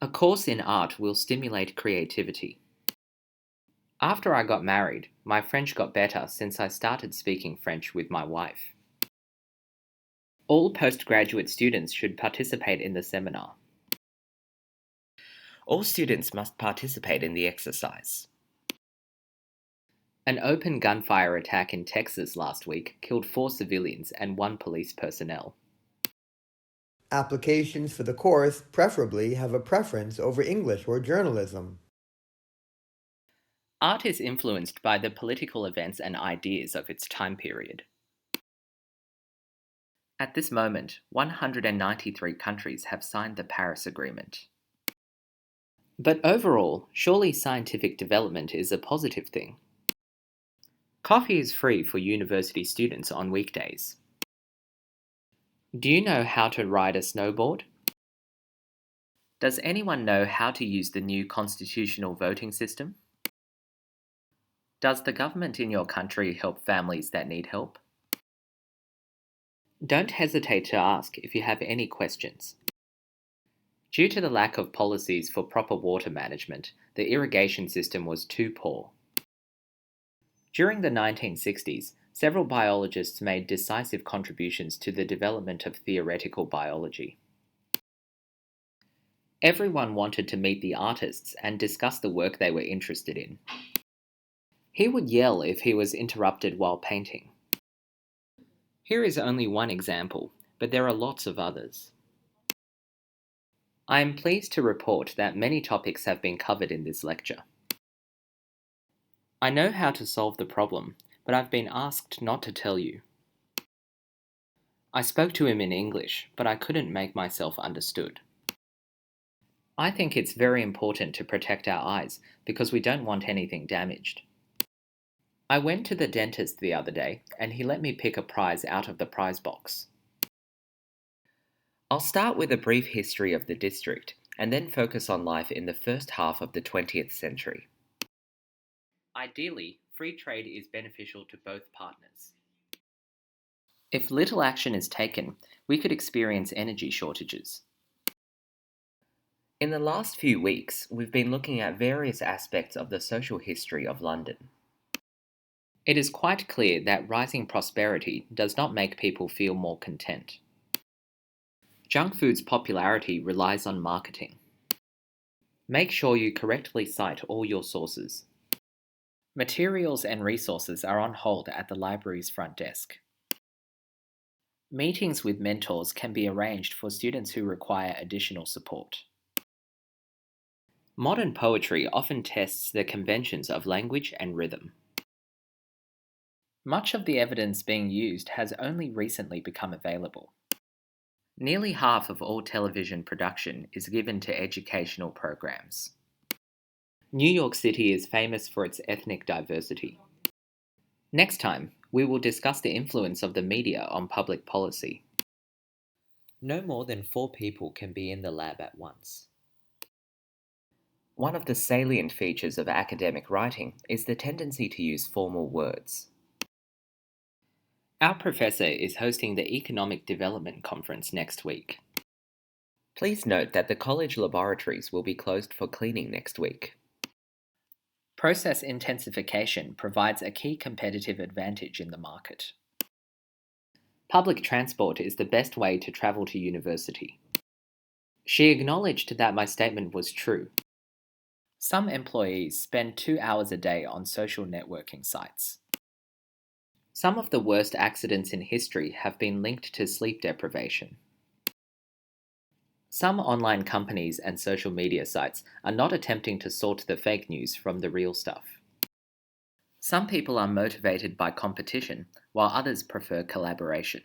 A course in art will stimulate creativity. After I got married, my French got better since I started speaking French with my wife. All postgraduate students should participate in the seminar. All students must participate in the exercise. An open gunfire attack in Texas last week killed 4 civilians and 1 police personnel. Applications for the course preferably have a preference over English or journalism. Art is influenced by the political events and ideas of its time period. At this moment, 193 countries have signed the Paris Agreement. But overall, surely scientific development is a positive thing. Coffee is free for university students on weekdays. Do you know how to ride a snowboard? Does anyone know how to use the new constitutional voting system? Does the government in your country help families that need help? Don't hesitate to ask if you have any questions. Due to the lack of policies for proper water management, the irrigation system was too poor. During the 1960s, several biologists made decisive contributions to the development of theoretical biology. Everyone wanted to meet the artists and discuss the work they were interested in. He would yell if he was interrupted while painting. Here is only one example, but there are lots of others. I am pleased to report that many topics have been covered in this lecture. I know how to solve the problem, but I've been asked not to tell you. I spoke to him in English, but I couldn't make myself understood. I think it's very important to protect our eyes because we don't want anything damaged. I went to the dentist the other day and he let me pick a prize out of the prize box. I'll start with a brief history of the district and then focus on life in the first half of the 20th century. Ideally, free trade is beneficial to both partners. If little action is taken, we could experience energy shortages. In the last few weeks, we've been looking at various aspects of the social history of London. It is quite clear that rising prosperity does not make people feel more content. Junk food's popularity relies on marketing. Make sure you correctly cite all your sources. Materials and resources are on hold at the library's front desk. Meetings with mentors can be arranged for students who require additional support. Modern poetry often tests the conventions of language and rhythm. Much of the evidence being used has only recently become available. Nearly half of all television production is given to educational programs. New York City is famous for its ethnic diversity. Next time, we will discuss the influence of the media on public policy. No more than 4 people can be in the lab at once. One of the salient features of academic writing is the tendency to use formal words. Our professor is hosting the Economic Development Conference next week. Please note that the college laboratories will be closed for cleaning next week. Process intensification provides a key competitive advantage in the market. Public transport is the best way to travel to university. She acknowledged that my statement was true. Some employees spend 2 hours a day on social networking sites. Some of the worst accidents in history have been linked to sleep deprivation. Some online companies and social media sites are not attempting to sort the fake news from the real stuff. Some people are motivated by competition, while others prefer collaboration.